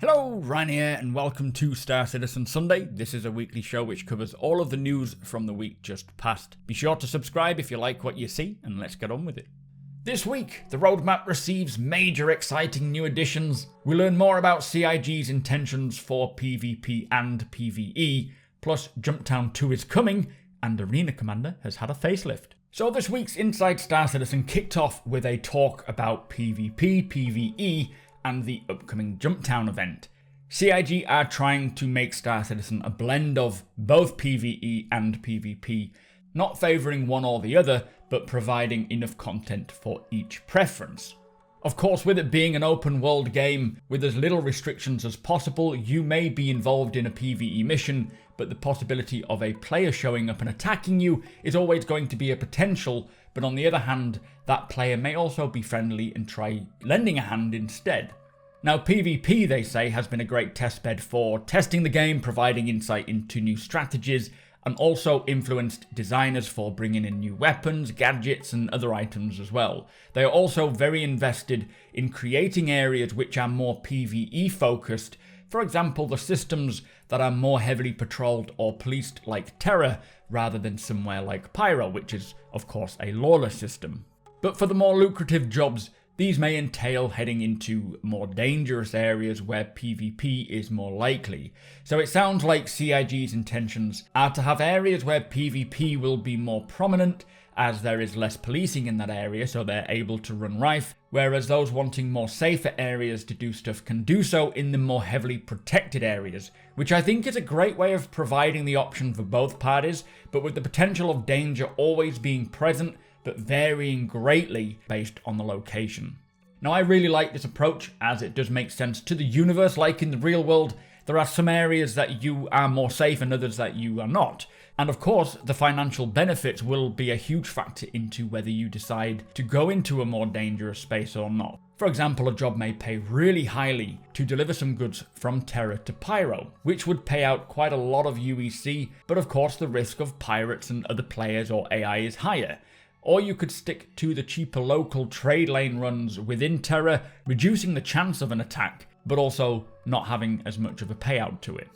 Hello, Ryan here, and welcome to Star Citizen Sunday. This is a weekly show which covers all of the news from the week just past. Be sure to subscribe if you like what you see, and let's get on with it. This week, the roadmap receives major exciting new additions. We learn more about CIG's intentions for PvP and PvE, plus Jumptown 2 is coming, and Arena Commander has had a facelift. So this week's Inside Star Citizen kicked off with a talk about PvP, PvE, and the upcoming Jumptown event. CIG are trying to make Star Citizen a blend of both PvE and PvP, not favouring one or the other, but providing enough content for each preference. Of course, with it being an open world game with as little restrictions as possible, you may be involved in a PvE mission, but the possibility of a player showing up and attacking you is always going to be a potential, but on the other hand, that player may also be friendly and try lending a hand instead. Now, PvP, they say, has been a great testbed for testing the game, providing insight into new strategies, and also influenced designers for bringing in new weapons, gadgets, and other items as well. They are also very invested in creating areas which are more PvE focused. For example, the systems that are more heavily patrolled or policed like Terra, rather than somewhere like Pyro, which is, of course, a lawless system. But for the more lucrative jobs, these may entail heading into more dangerous areas where PvP is more likely. So it sounds like CIG's intentions are to have areas where PvP will be more prominent, as there is less policing in that area, so they're able to run rife, whereas those wanting more safer areas to do stuff can do so in the more heavily protected areas, which I think is a great way of providing the option for both parties, but with the potential of danger always being present, but varying greatly based on the location. Now, I really like this approach as it does make sense to the universe. Like in the real world, there are some areas that you are more safe and others that you are not. And of course, the financial benefits will be a huge factor into whether you decide to go into a more dangerous space or not. For example, a job may pay really highly to deliver some goods from Terra to Pyro, which would pay out quite a lot of UEC, but of course the risk of pirates and other players or AI is higher. Or you could stick to the cheaper local trade lane runs within Terra, reducing the chance of an attack, but also not having as much of a payout to it.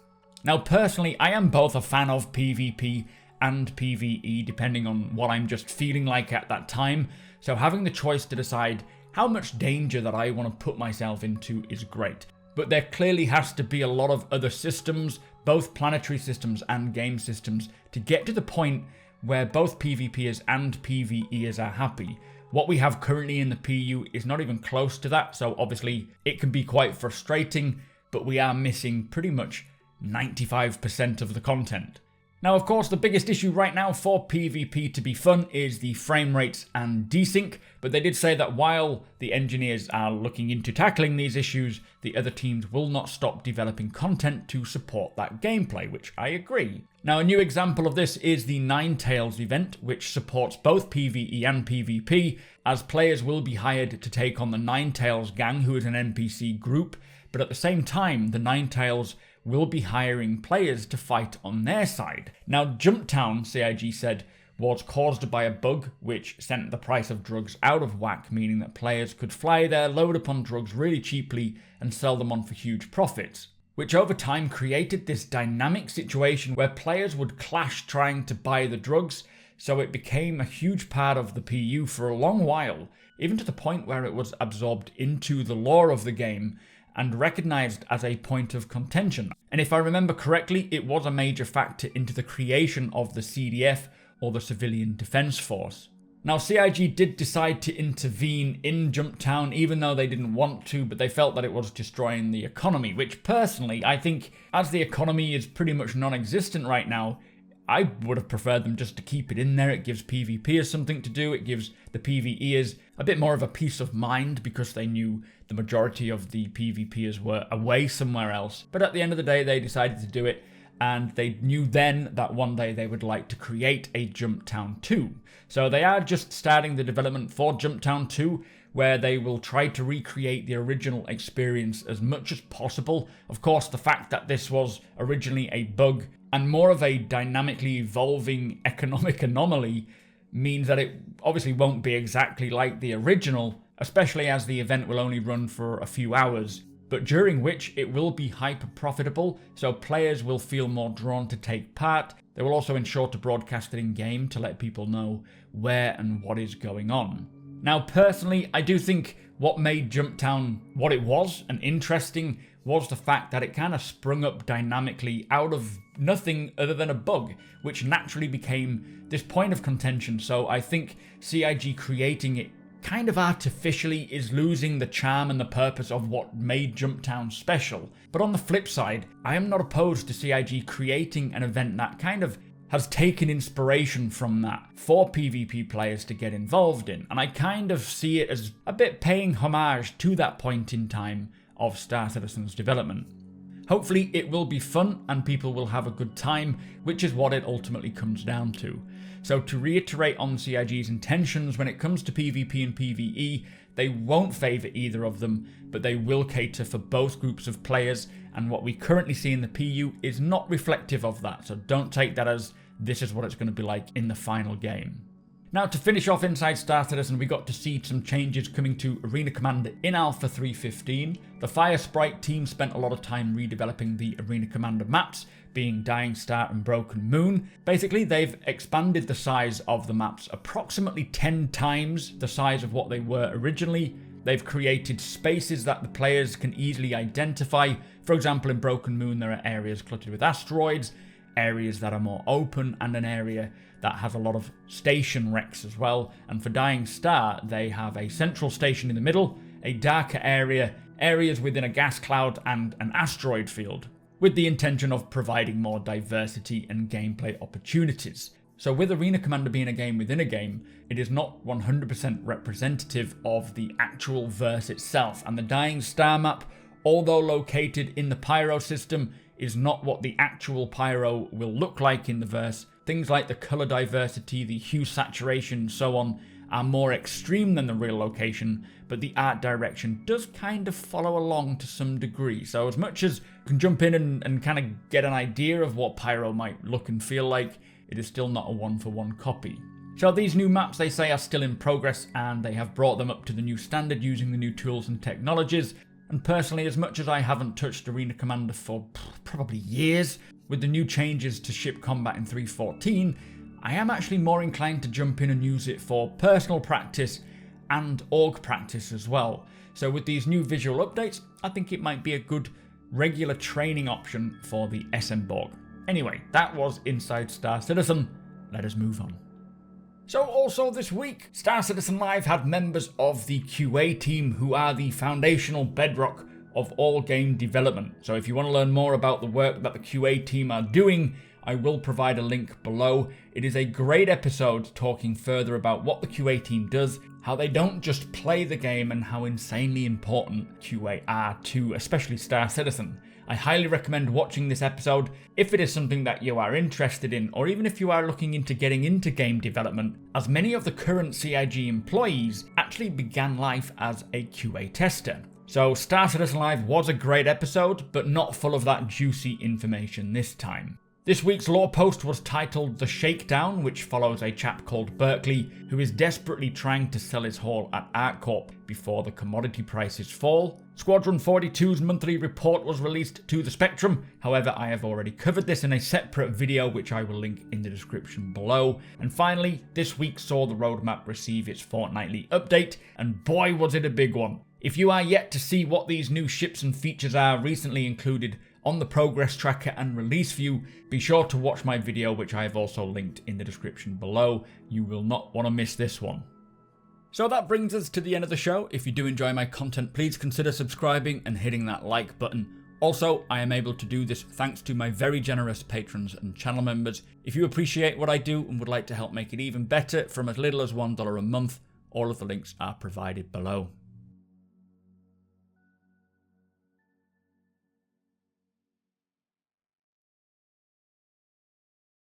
Now, personally, I am both a fan of PvP and PvE, depending on what I'm just feeling like at that time, so having the choice to decide how much danger that I want to put myself into is great. But there clearly has to be a lot of other systems, both planetary systems and game systems, to get to the point where both PvPers and PvEers are happy. What we have currently in the PU is not even close to that, so obviously it can be quite frustrating, but we are missing pretty much 95% of the content. Now, of course, the biggest issue right now for PvP to be fun is the frame rates and desync, but they did say that while the engineers are looking into tackling these issues, the other teams will not stop developing content to support that gameplay, which I agree. Now, a new example of this is the Ninetales event, which supports both PvE and PvP, as players will be hired to take on the Ninetales gang, who is an NPC group, but at the same time, the Ninetales will be hiring players to fight on their side. Now, Jumptown, CIG said, was caused by a bug which sent the price of drugs out of whack, meaning that players could fly there, load up on drugs really cheaply, and sell them on for huge profits, which over time created this dynamic situation where players would clash trying to buy the drugs, so it became a huge part of the PU for a long while, even to the point where it was absorbed into the lore of the game and recognised as a point of contention. And if I remember correctly, it was a major factor into the creation of the CDF, or the Civilian Defence Force. Now, CIG did decide to intervene in Jumptown, even though they didn't want to, but they felt that it was destroying the economy, which personally, I think, as the economy is pretty much non-existent right now, I would have preferred them just to keep it in there. It gives PvPers something to do. It gives the PvEers a bit more of a peace of mind because they knew the majority of the PvPers were away somewhere else. But at the end of the day, they decided to do it, and they knew then that one day they would like to create a Jumptown 2. So they are just starting the development for Jumptown 2, where they will try to recreate the original experience as much as possible. Of course, the fact that this was originally a bug and more of a dynamically evolving economic anomaly means that it obviously won't be exactly like the original, especially as the event will only run for a few hours. but during which it will be hyper profitable, so players will feel more drawn to take part. They will also ensure to broadcast it in game to let people know where and what is going on. Now personally, I do think what made Jumptown what it was and interesting was the fact that it kind of sprung up dynamically out of nothing other than a bug, which naturally became this point of contention. So I think CIG creating it kind of artificially is losing the charm and the purpose of what made Jumptown special. But on the flip side, I am not opposed to CIG creating an event that kind of has taken inspiration from that for PvP players to get involved in, and I kind of see it as a bit paying homage to that point in time of Star Citizen's development. Hopefully it will be fun and people will have a good time, which is what it ultimately comes down to. So to reiterate on CIG's intentions when it comes to PvP and PvE, they won't favour either of them, but they will cater for both groups of players, and what we currently see in the PU is not reflective of that, so don't take that as this is what it's going to be like in the final game. Now to finish off inside Star Citizen, we got to see some changes coming to Arena Commander in Alpha 3.15. The Fire Sprite team spent a lot of time redeveloping the Arena Commander maps, being Dying Star and Broken Moon. Basically, they've expanded the size of the maps approximately 10 times the size of what they were originally. They've created spaces that the players can easily identify. For example, in Broken Moon, there are areas cluttered with asteroids, areas that are more open, and an area that has a lot of station wrecks as well. And for Dying Star, they have a central station in the middle, a darker area, areas within a gas cloud, and an asteroid field, with the intention of providing more diversity and gameplay opportunities. So with Arena Commander being a game within a game, it is not 100% representative of the actual verse itself, and the Dying Star map, although located in the Pyro system, is not what the actual Pyro will look like in the verse. Things like the colour diversity, the hue saturation, and so on are more extreme than the real location, but the art direction does kind of follow along to some degree. So as much as you can jump in and kind of get an idea of what Pyro might look and feel like, it is still not a one-for-one copy. So these new maps, they say, are still in progress, and they have brought them up to the new standard using the new tools and technologies. And personally, as much as I haven't touched Arena Commander for probably years, with the new changes to ship combat in 3.14, I am actually more inclined to jump in and use it for personal practice and org practice as well. So with these new visual updates, I think it might be a good regular training option for the SMBorg. Anyway, that was Inside Star Citizen. Let us move on. So also this week, Star Citizen Live had members of the QA team, who are the foundational bedrock of all game development. So if you want to learn more about the work that the QA team are doing, I will provide a link below. It is a great episode talking further about what the QA team does, how they don't just play the game, and how insanely important QA are to especially Star Citizen. I highly recommend watching this episode if it is something that you are interested in, or even if you are looking into getting into game development, as many of the current CIG employees actually began life as a QA tester. So Star Citizen Live was a great episode, but not full of that juicy information this time. This week's lore post was titled The Shakedown, which follows a chap called Berkeley, who is desperately trying to sell his haul at ArcCorp before the commodity prices fall. Squadron 42's monthly report was released to the Spectrum, however I have already covered this in a separate video which I will link in the description below. And finally, this week saw the roadmap receive its fortnightly update, and boy was it a big one. If you are yet to see what these new ships and features are recently included on the progress tracker and release view, be sure to watch my video which I have also linked in the description below. You will not want to miss this one. So that brings us to the end of the show. If you do enjoy my content, please consider subscribing and hitting that like button. Also, I am able to do this thanks to my very generous patrons and channel members. If you appreciate what I do and would like to help make it even better from as little as $1 a month, all of the links are provided below.